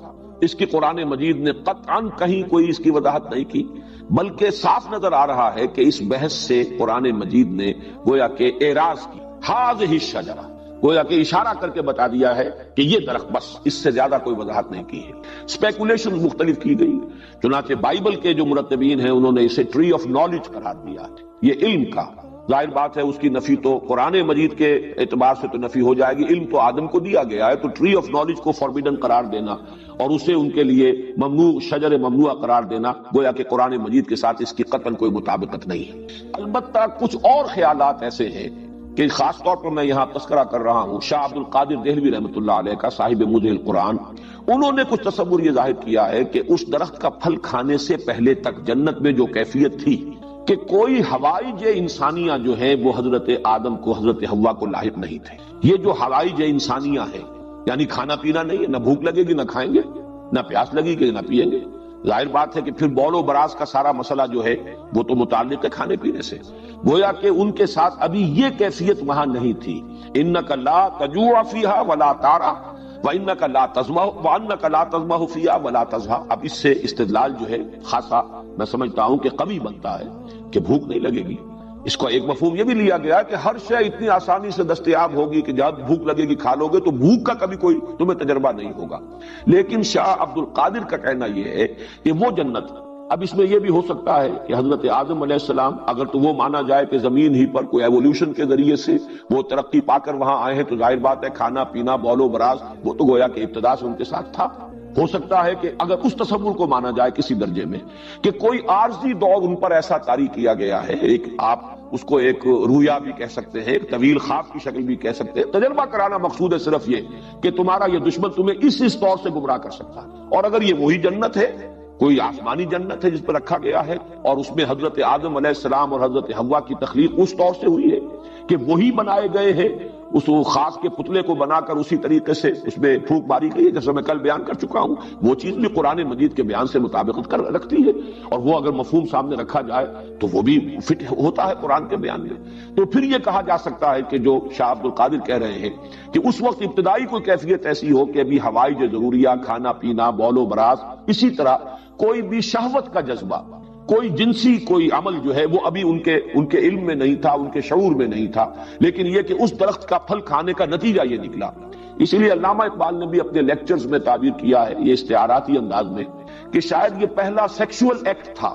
اس کی قرآن مجید نے قطعاً کہیں کوئی اس کی وضاحت نہیں کی، بلکہ صاف نظر آ رہا ہے کہ اس بحث سے قرآن مجید نے گویا کہ اعراض کی، ہذہ الشجرہ، گویا کہ اشارہ کر کے بتا دیا ہے کہ یہ درخت، بس اس سے زیادہ کوئی وضاحت نہیں کی ہے۔ اسپیکولیشن مختلف کی گئی، چنانچہ بائبل کے جو مرتبین ہیں انہوں نے اسے ٹری آف نالج قرار دیا، یہ علم کا، ظاہر بات ہے اس کی نفی تو قرآن مجید کے اعتبار سے تو نفی ہو جائے گی، علم تو آدم کو دیا گیا ہے، تو ٹری آف نالج کو فاربیڈن قرار دینا اور اسے ان کے لیے ممنوع، شجر ممنوع قرار دینا، گویا کہ قرآن مجید کے ساتھ اس کی قطعاً کوئی مطابقت نہیں ہے۔ البتہ کچھ اور خیالات ایسے ہیں کہ خاص طور پر میں یہاں تذکرہ کر رہا ہوں شاہ عبد القادر دہلوی رحمۃ اللہ علیہ کا، صاحب موضع القرآن، انہوں نے کچھ تصور یہ ظاہر کیا ہے کہ اس درخت کا پھل کھانے سے پہلے تک جنت میں جو کیفیت تھی کہ کوئی حوائج انسانیہ جو ہیں وہ حضرت آدم کو، حضرت حوا کو لاحق نہیں تھے۔ یہ جو حوائج انسانیہ ہیں یعنی کھانا پینا نہیں ہے، نہ بھوک لگے گی نہ کھائیں گے، نہ پیاس لگے گی نہ پیئیں گے، ظاہر بات ہے کہ پھر بول و براز کا سارا مسئلہ جو ہے وہ تو متعلق ہے کھانے پینے سے، گویا کہ ان کے ساتھ ابھی یہ کیفیت وہاں نہیں تھی۔ انک لا تجوع فیہا ولا تعریٰ وانک لا تظمأ وانک لا تظمأ فیہا ولا تضحیٰ۔ اب اس سے استدلال جو ہے خاصا میں سمجھتا ہوں کہ قوی بنتا ہے کہ بھوک نہیں لگے گی۔ اس کو ایک مفہوم یہ بھی لیا گیا کہ ہر شے اتنی آسانی سے دستیاب ہوگی کہ جب بھوک لگے گی کھا لو گے تو بھوک کا کبھی کوئی تمہیں تجربہ نہیں ہوگا۔ لیکن شاہ عبد القادر کا کہنا یہ ہے کہ وہ جنت، اب اس میں یہ بھی ہو سکتا ہے کہ حضرت آدم علیہ السلام اگر تو وہ مانا جائے کہ زمین ہی پر کوئی ایولیوشن کے ذریعے سے وہ ترقی پا کر وہاں آئے ہیں، تو ظاہر بات ہے کھانا پینا بول و براز وہ تو گویا کہ ابتدا سے ان کے ساتھ تھا۔ ہو سکتا ہے کہ اگر اس تصور کو مانا جائے کسی درجے میں کہ کوئی عارضی دور ان پر ایسا طاری کیا گیا ہے، ایک آپ اس کو ایک رویا بھی کہہ سکتے ہیں، ایک طویل خواب کی شکل بھی کہہ سکتے ہیں، تجربہ کرانا مقصود ہے صرف یہ کہ تمہارا یہ دشمن تمہیں اس طور سے گمراہ کر سکتا ہے۔ اور اگر یہ وہی جنت ہے، کوئی آسمانی جنت ہے جس پر رکھا گیا ہے اور اس میں حضرت آدم علیہ السلام اور حضرت حوا کی تخلیق اس طور سے ہوئی ہے کہ وہی بنائے گئے ہیں، اس خاص کے پتلے کو بنا کر اسی طریقے سے اس میں پھونک ماری گئی ہے جیسے میں کل بیان کر چکا ہوں، وہ چیز بھی قرآن مجید کے بیان سے مطابقت کر رکھتی ہے، اور وہ اگر مفہوم سامنے رکھا جائے تو وہ بھی فٹ ہوتا ہے قرآن کے بیان میں۔ تو پھر یہ کہا جا سکتا ہے کہ جو شاہ عبد القادر کہہ رہے ہیں کہ اس وقت ابتدائی کوئی کیفیت ایسی ہو کہ ابھی حوائج ضروریہ، کھانا پینا، بول و براز، اسی طرح کوئی بھی شہوت کا جذبہ، کوئی جنسی کوئی عمل جو ہے وہ ابھی ان کے علم میں نہیں تھا، ان کے شعور میں نہیں تھا، لیکن یہ کہ اس درخت کا پھل کھانے کا نتیجہ یہ نکلا۔ اسی لیے علامہ اقبال نے بھی اپنے لیکچرز میں تعبیر کیا ہے یہ استعاراتی انداز میں کہ شاید یہ پہلا سیکشول ایکٹ تھا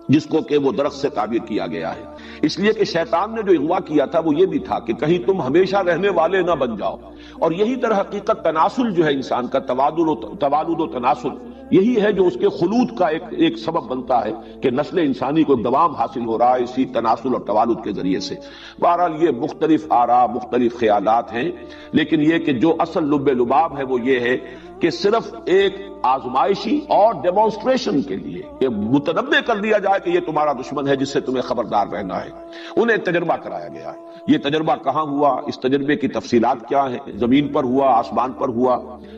جس کو کہ وہ درخت سے تعبیر کیا گیا ہے، اس لیے کہ شیطان نے جو اغوا کیا تھا وہ یہ بھی تھا کہ کہیں تم ہمیشہ رہنے والے نہ بن جاؤ، اور یہی در حقیقت تناسل جو ہے انسان کا، توالد و تناسل، یہی ہے جو اس کے خلود کا ایک سبب بنتا ہے کہ نسل انسانی کو دوام حاصل ہو رہا ہے اسی تناسل اور توالد کے ذریعے سے۔ بہرحال یہ مختلف آراء، مختلف خیالات ہیں، لیکن یہ کہ جو اصل لب لباب ہے وہ یہ ہے کہ صرف ایک آزمائشی اور ڈیمونسٹریشن کے لیے یہ متنبع کر دیا جائے کہ یہ تمہارا دشمن ہے جس سے تمہیں خبردار رہنا ہے، انہیں تجربہ کرایا گیا ہے۔ یہ تجربہ کہاں ہوا، اس تجربے کی تفصیلات کیا ہیں، زمین پر ہوا، آسمان پر ہوا،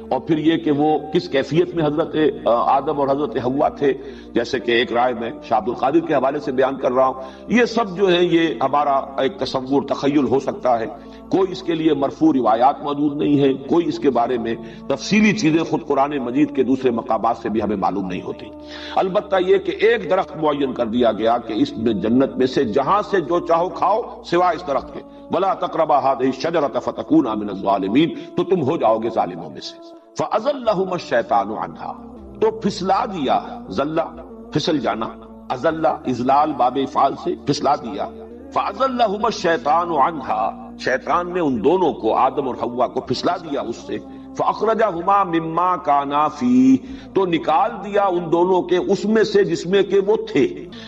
اور پھر یہ کہ وہ کس کیفیت میں حضرت آدم اور حضرت حوا تھے، جیسے کہ ایک رائے میں شاہ عبد القادر کے حوالے سے بیان کر رہا ہوں۔ یہ سب جو ہے یہ ہمارا ایک تصور، تخیل ہو سکتا ہے، کوئی اس کے لیے مرفوع روایات موجود نہیں ہے، کوئی اس کے بارے میں تفصیلی چیزیں خود قرآن مجید کے دوسرے مقامات سے بھی ہمیں معلوم نہیں ہوتی۔ البتہ یہ کہ ایک درخت معین کر دیا گیا کہ اس میں جنت میں سے جہاں سے جو چاہو کھاؤ سوائے اس درخت کے، وَلَا تَقْرَبَا هَٰذِهِ الشَّجَرَةَ فَتَكُونَا مِنَ الظَّالِمِينَ، تو تم ہو جاؤ گے ظالموں میں سے۔ فَأَزَلَّهُمَا الشَّيْطَانُ عَنْهَا، تو پھسلا دیا، زلہ پھسل جانا، ازلہ اذلال باب افعال سے پھسلا دیا، فَأَزَلَّهُمَا الشَّيْطَانُ عَنْهَا، شیطان نے ان دونوں کو، آدم اور حوا کو پھسلا دیا اس سے، فَأَخْرَجَهُمَا مِمَّا كَانَا فِيهِ، تو نکال دیا ان دونوں کے اس میں سے جس میں کہ وہ تھے۔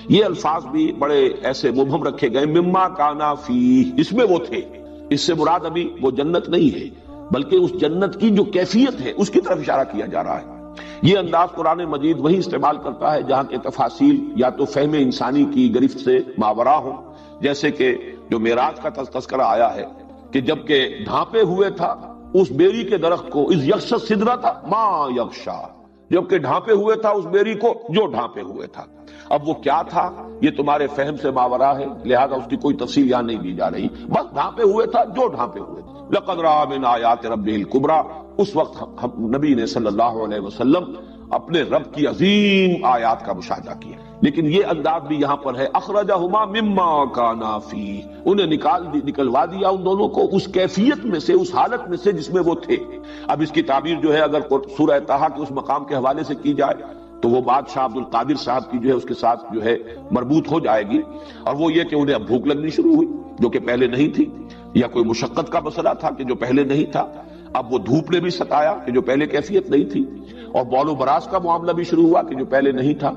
یہ الفاظ بھی بڑے ایسے مبہم رکھے گئے، مما کانا فیہ، اس میں وہ تھے۔ اس سے مراد ابھی وہ جنت نہیں ہے بلکہ اس جنت کی جو کیفیت ہے اس کی طرف اشارہ کیا جا رہا ہے۔ یہ انداز قرآن مجید وہی استعمال کرتا ہے جہاں کے تفاصیل یا تو فہم انسانی کی گرفت سے ماورا ہوں، جیسے کہ جو معراج کا تذکرہ آیا ہے کہ جب کہ ڈھانپے ہوئے تھا اس بیری کے درخت کو، اذ یغشی السدرۃ ما یغشی، جب کہ ڈھانپے ہوئے تھا اس بیری کو جو ڈھانپے ہوئے تھا۔ اب وہ کیا تھا یہ تمہارے فہم سے ماورا ہے، لہذا اس کی کوئی تفصیل یہاں نہیں دی جا رہی، بس ڈھانپے ہوئے تھا جو ڈھانپے ہوئے تھے۔ لقد رأى من آیات ربہ الکبریٰ، اس وقت نبی نے صلی اللہ علیہ وسلم اپنے رب کی عظیم آیات کا مشاہدہ کیا۔ لیکن یہ انداز بھی یہاں پر ہے، اخرجہما مما کانا فیہ، انہیں نکلوا دیا ان دونوں کو اس کیفیت میں سے، اس حالت میں سے جس میں وہ تھے۔ اب اس کی تعبیر جو ہے اگر سورہ طٰہٰ کے اس مقام کے حوالے سے کی جائے تو وہ بات شاہ عبد القادر صاحب کی جو ہے اس کے ساتھ جو ہے مربوط ہو جائے گی، اور وہ یہ کہ انہیں اب بھوک لگنی شروع ہوئی جو کہ پہلے نہیں تھی، یا کوئی مشقت کا مسئلہ تھا کہ جو پہلے نہیں تھا، اب وہ دھوپ نے بھی ستایا کہ جو پہلے کیفیت نہیں تھی، اور بال و براز کا معاملہ بھی شروع ہوا کہ جو پہلے نہیں تھا۔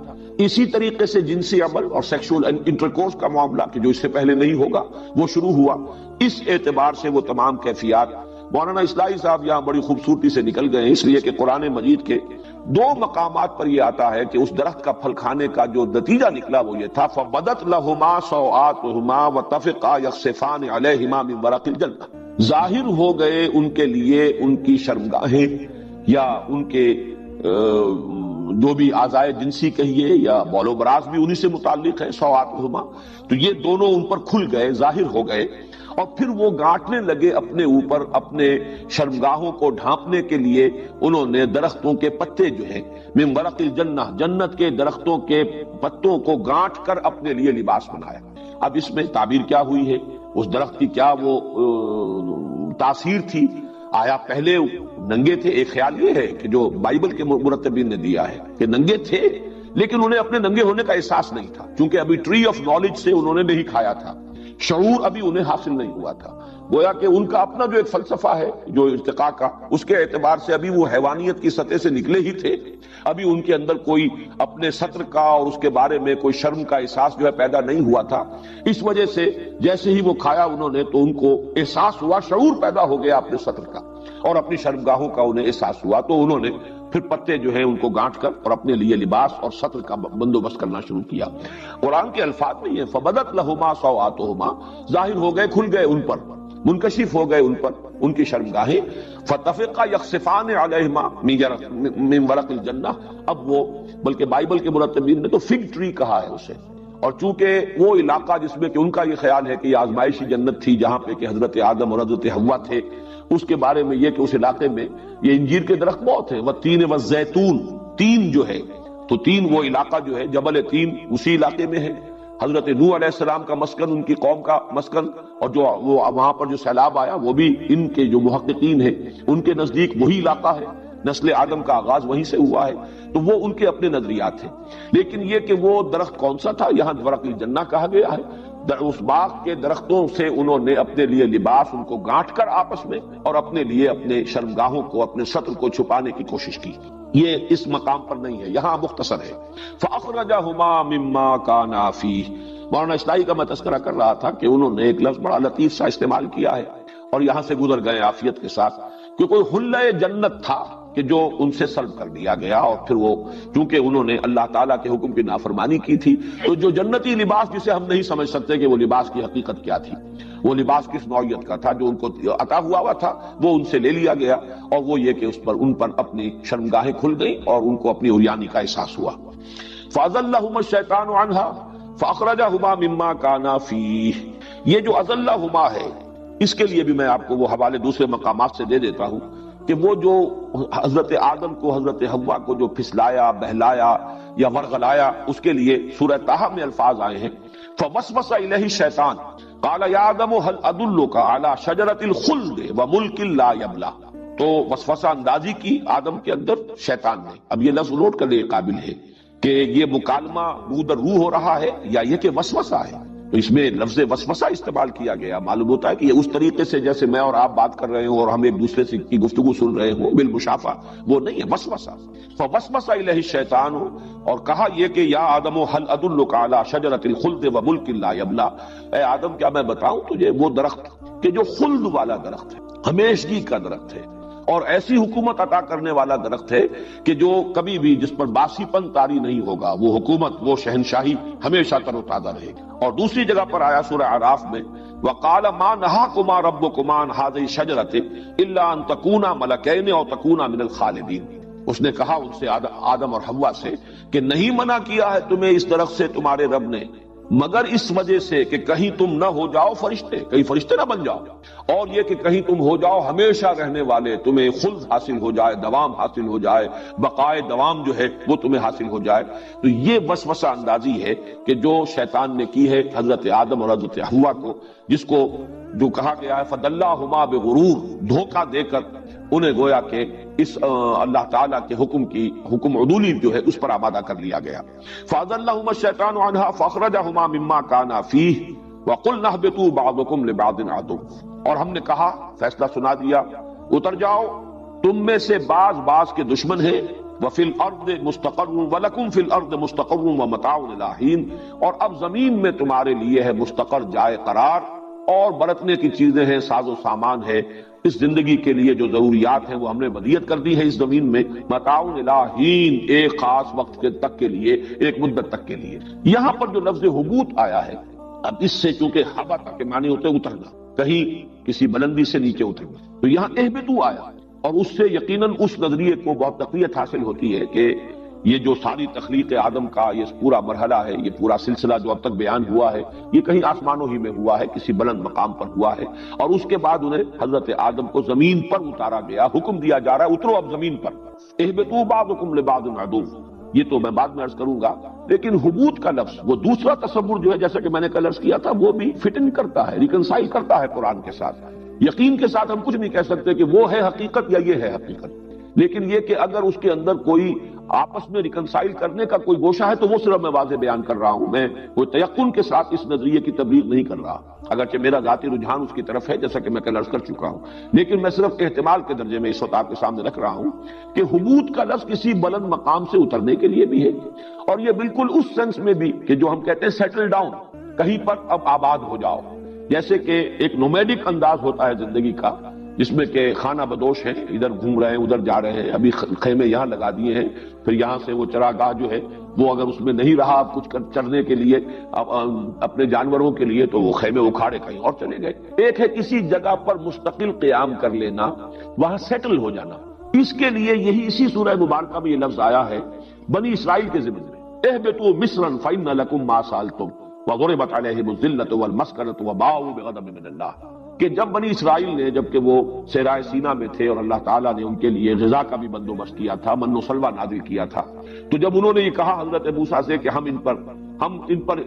اسی طریقے سے جنسی عمل اور سیکشول انٹرکورس کا معاملہ کہ جو اس سے پہلے نہیں ہوگا وہ شروع ہوا۔ اس اعتبار سے وہ تمام کیفیات مولانا اصلاحی صاحب یہاں بڑی خوبصورتی سے نکل گئے ہیں، اس لیے کہ قرآن مجید کے دو مقامات پر یہ آتا ہے کہ اس درخت کا پھل کھانے کا جو نتیجہ نکلا وہ یہ تھا، فَبَدَتْ لَهُمَا سَوْآتُهُمَا وَطَفِقَا يَخْصِفَانِ عَلَيْهِمَا مِنْ وَرَقِ الْجَنَّةِ، ظاہر ہو گئے ان کے لیے ان کی شرمگاہیں یا ان کے جو بھی اعضائے جنسی کہیے یا بول و براز بھی انہی سے متعلق ہے، سوآتہما، تو یہ دونوں ان پر کھل گئے، ظاہر ہو گئے، اور پھر وہ گانٹنے لگے اپنے اوپر اپنے شرمگاہوں کو ڈھانپنے کے لیے انہوں نے درختوں کے پتے جو ہیں من ورق الجنہ، جنت کے درختوں کے پتوں کو گانٹ کر اپنے لیے لباس بنایا۔ اب اس میں تعبیر کیا ہوئی ہے، اس درخت کی کیا وہ تاثیر تھی، آیا پہلے ننگے تھے؟ ایک خیال یہ ہے کہ جو بائبل کے مرتبین نے دیا ہے کہ ننگے تھے لیکن انہیں اپنے ننگے ہونے کا احساس نہیں تھا، کیونکہ ابھی ٹری آف نالج سے انہوں نے نہیں کھایا تھا، شعور ابھی انہیں حاصل نہیں ہوا تھا۔ گویا کہ ان کا اپنا جو ایک فلسفہ ہے جو ارتقاء کا، اس کے اعتبار سے ابھی وہ حیوانیت کی سطح سے نکلے ہی تھے، ابھی ان کے اندر کوئی اپنے سطر کا اور اس کے بارے میں کوئی شرم کا احساس جو ہے پیدا نہیں ہوا تھا۔ اس وجہ سے جیسے ہی وہ کھایا انہوں نے تو ان کو احساس ہوا، شعور پیدا ہو گیا اپنے سطر کا اور اپنی شرمگاہوں کا انہیں احساس ہوا، تو انہوں نے پھر پتے جو ہیں ان کو گانٹ کر اور اپنے لیے لباس اور سطر کا بندوبست کرنا شروع کیا۔ قرآن کے الفاظ میں یہ فبدت لہما سوآتہما، ظاہر ہو گئے، کھل گئے ان پر، منکشف ہو گئے ان پر ان کی شرمگاہیں، فتفقا یخصفان علیہما من ورق الجنہ، اب وہ بلکہ بائبل کے مرتبین نے تو فگ ٹری کہا ہے اسے، اور چونکہ وہ علاقہ جس میں کہ ان کا یہ خیال ہے کہ یہ آزمائشی جنت تھی جہاں پہ کہ حضرت آدم اور حضرت حوا تھے، اس کے بارے میں یہ کہ اس علاقے میں یہ انجیر کے درخت بہت ہیں، والتین والزیتون، تین جو ہے تو تین وہ علاقہ جو ہے جبل تین اسی علاقے میں ہے، حضرت نوح علیہ السلام کا مسکن، ان کی قوم کا مسکن، اور جو وہ وہاں پر جو سیلاب آیا وہ بھی ان کے جو محققین ہیں ان کے نزدیک وہی علاقہ ہے، نسل آدم کا آغاز وہیں سے ہوا ہے، تو وہ ان کے اپنے نظریات ہیں۔ لیکن یہ کہ وہ درخت کون سا تھا، یہاں ورق الجنہ کہا گیا ہے، اس باغ کے درختوں سے انہوں نے اپنے لیے لباس ان کو گانٹ کر آپس میں اور اپنے لیے اپنے شرمگاہوں کو، اپنے سطر کو چھپانے کی کوشش کی۔ یہ اس مقام پر نہیں ہے، یہاں مختصر ہے فَأَخْرَجَهُمَا مِمَّا كَانَا فِيهِ۔ مولانا اصلاحی کا میں تذکرہ کر رہا تھا کہ انہوں نے ایک لفظ بڑا لطیف سا استعمال کیا ہے اور یہاں سے گزر گئے عافیت کے ساتھ کہ کوئی حلہ جنت تھا کہ جو ان سے سلب کر دیا گیا، اور پھر وہ چونکہ انہوں نے اللہ تعالیٰ کے حکم کی نافرمانی کی تھی تو جو جنتی لباس جسے ہم نہیں سمجھ سکتے کہ وہ لباس کی حقیقت کیا تھی، وہ لباس کس نوعیت کا تھا جو ان کو عطا ہوا تھا، وہ ان سے لے لیا گیا، اور وہ یہ کہ ان پر اپنی شرمگاہیں کھل گئیں اور ان کو اپنی عریانی کا احساس ہوا۔ فَأَزَلَّهُمَا الشَّيْطَانُ عَنْهَا فَأَخْرَجَهُمَا مِمَّا كَانَا فِيهِ۔ یہ جو أَزَلَّهُمَا ہے اس کے لیے بھی میں آپ کو وہ حوالے دوسرے مقامات سے دے دیتا ہوں کہ وہ جو حضرت آدم کو، حضرت حوا کو جو پھسلایا، بہلایا یا ورغلایا، اس کے لیے سورہ طٰہٰ میں الفاظ آئے ہیں فَوَسْوَسَ إِلَيْهِ الشَّيْطَانُ قَالَ يَا آدَمُ هَلْ أَدُلُّكَ عَلَى شَجَرَةِ الْخُلْدِ وَمُلْكٍ لَا يَبْلَىٰ۔ تو وسوسہ اندازی کی آدم کے اندر شیطان نے۔ اب یہ لفظ نوٹ کرنے کے قابل ہے کہ یہ مکالمہ روح در روح ہو رہا ہے یا یہ کہ وسوسہ ہے۔ تو اس میں لفظ وسوسہ استعمال کیا گیا. معلوم ہوتا ہے کہ یہ اس طریقے سے جیسے میں اور آپ بات کر رہے ہوں اور ہم ایک دوسرے سے کی گفتگو سن رہے ہوں بالمشافہ، وہ نہیں ہے وسوسہ. فوسوس الیہ الشیطان، اور کہا یہ کہ یا آدم هل ادلک علی شجرۃ الخلد وملک لا یبلی، اے آدم کیا میں بتاؤں تجھے وہ درخت کہ جو خلد والا درخت ہے، ہمیشگی کا درخت ہے، اور ایسی حکومت عطا کرنے والا درخت ہے کہ جو کبھی بھی جس پر باسی پن طاری نہیں ہوگا، وہ حکومت، وہ شہنشاہی ہمیشہ تر و تازہ رہے گی. اور دوسری جگہ پر آیا سورہ اعراف میں وقال ما نہاکما ربکما عن هذه الشجرۃ الا ان تکونا ملکین او تکونا من الخالدین. اس نے کہا ان سے آدم اور حوا سے کہ نہیں منع کیا ہے تمہیں اس درخت سے تمہارے رب نے مگر اس وجہ سے کہ کہیں تم نہ ہو جاؤ فرشتے، کہیں فرشتے نہ بن جاؤ، اور یہ کہ کہیں تم ہو جاؤ ہمیشہ رہنے والے، تمہیں خلد حاصل ہو جائے، دوام حاصل ہو جائے، بقائے دوام جو ہے وہ تمہیں حاصل ہو جائے. تو یہ وسوسہ اندازی ہے کہ جو شیطان نے کی ہے حضرت آدم اور حضرت حوا کو، جس کو جو کہا گیا ہے فَدَلَّاهُمَا بِغُرُورٍ، دھوکہ دے کر انہیں گویا کہ اس اللہ تعالیٰ کے حکم عدولی جو ہے اس پر آمادہ کر لیا گیا. فَأَزَلَّهُمَا الشَّيْطَانُ عَنْهَا فَأَخْرَجَهُمَا مِمَّا كَانَا فِيهِ وَقُلْنَا اهْبِطُوا بَعْضُكُمْ لِبَعْضٍ عَدُوٌّ، اور ہم نے کہا، فیصلہ سنا دیا، اتر جاؤ، تم میں سے بعض کے دشمن ہیں، وَفِي الْأَرْضِ مُسْتَقَرٌّ وَلَكُمْ فِي الْأَرْضِ مُسْتَقَرٌّ وَمَتَاعٌ إِلَىٰ حِينٍ، اور اب زمین میں تمہارے لیے ہے مستقر، جائے قرار، اور برتنے کی چیزیں ہیں، ساز و سامان ہے، اس زندگی کے لیے جو ضروریات ہیں وہ ہم نے ودیعت کر دی ہے اس زمین میں، متاع الی حین، ایک خاص وقت تک کے لیے، ایک مدت تک کے لیے. یہاں پر جو لفظ حبوط آیا ہے، اب اس سے چونکہ حبط کے معنی ہوتے ہیں اترنا، کہیں کسی بلندی سے نیچے اترنا، تو یہاں اہبطوا آیا، اور اس سے یقیناً اس نظریے کو بہت تقویت حاصل ہوتی ہے کہ یہ جو ساری تخلیق آدم کا یہ پورا مرحلہ ہے، یہ پورا سلسلہ جو اب تک بیان ہوا ہے، یہ کہیں آسمانوں ہی میں ہوا ہے، کسی بلند مقام پر ہوا ہے، اور اس کے بعد انہیں حضرت آدم کو زمین پر اتارا گیا، حکم دیا جا رہا ہے اترو اب زمین پر. اہبطوا بعضکم لبعض عدو، یہ تو میں بعد میں عرض کروں گا. لیکن حبوط کا لفظ، وہ دوسرا تصور جو ہے، جیسا کہ میں نے کل عرض کیا تھا، وہ بھی فٹ ان کرتا ہے، ریکنسائل کرتا ہے قرآن کے ساتھ. یقین کے ساتھ ہم کچھ نہیں کہہ سکتے کہ وہ ہے حقیقت یا یہ ہے حقیقت، لیکن یہ کہ اگر اس کے اندر کوئی آپس میں ریکنسائل کرنے کا کوئی گوشہ ہے تو وہ صرف میں واضح بیان کر رہا ہوں. میں کوئی تیقن کے ساتھ اس نظریے کی تبلیغ نہیں کر رہا، اگرچہ میرا ذاتی رجحان اس کی طرف ہے جیسا کہ میں کل عرض کر چکا ہوں، لیکن میں صرف احتمال کے درجے میں اس وقت آپ کے سامنے رکھ رہا ہوں کہ حبوط کا لفظ کسی بلند مقام سے اترنے کے لیے بھی ہے، اور یہ بالکل اس سینس میں بھی کہ جو ہم کہتے ہیں سیٹل ڈاؤن، کہیں پر اب آباد ہو جاؤ، جیسے کہ ایک نومیڈک انداز ہوتا ہے زندگی کا، جس میں کہ خانہ بدوش ہیں، ادھر گھوم رہے ہیں ادھر جا رہے ہیں، ابھی خیمے یہاں لگا دیے ہیں، پھر یہاں سے وہ چراگاہ جو ہے وہ اگر اس میں نہیں رہا اب کچھ چرنے کے لیے اپنے جانوروں کے لیے تو وہ خیمے اکھاڑے کہیں اور چلے گئے. ایک ہے کسی جگہ پر مستقل قیام کر لینا، وہاں سیٹل ہو جانا. اس کے لیے یہی اسی سورہ مبارکہ میں یہ لفظ آیا ہے بنی اسرائیل کے ذمہ میں، اہبطوا مصرا فإن لكم ما سألتم وضربت عليهم الذلة والمسكنة وباءوا بغضب من الله، کہ جب بنی اسرائیل نے، جبکہ وہ صحرائے سینا میں تھے اور اللہ تعالیٰ نے ان کے لیے غذا کا بھی بندوبست کیا تھا، من و سلوہ نازل کیا تھا، تو جب انہوں نے یہ کہا حضرت موسیٰ سے کہ ہم ان پر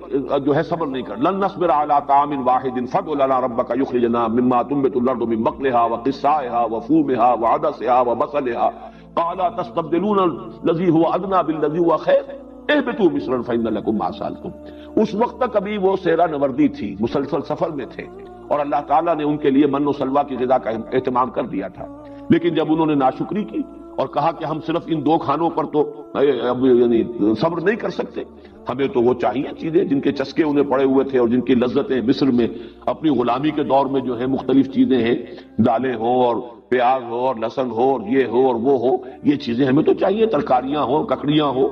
جو ہے صبر نہیں کر، لن نصبر علی طعام واحد فادع لنا ربک یخرج لنا مما تنبت الارض من بقلها وقثائها وفومها وعدسها وبصلها قال تستبدلون الذي هو ادنى بالذي هو خير اهبطوا مصرا فإن لكم ما سألتم. اس وقت تک ابھی وہ صحرا نوردی تھی، مسلسل سفر میں تھے، اور اللہ تعالیٰ نے ان کے لیے من و سلوہ کی غذا کا اہتمام کر دیا تھا. لیکن جب انہوں نے ناشکری کی اور کہا کہ ہم صرف ان 2 کھانوں پر تو یعنی صبر نہیں کر سکتے، ہمیں تو وہ چاہیے چیزیں جن کے چسکے انہیں پڑے ہوئے تھے اور جن کی لذتیں مصر میں اپنی غلامی کے دور میں جو ہے مختلف چیزیں ہیں، دالیں ہوں اور پیاز ہو اور لہسن ہو اور یہ ہو اور وہ ہو، یہ چیزیں ہمیں تو چاہیے، ترکاریاں ہوں، ککڑیاں ہوں.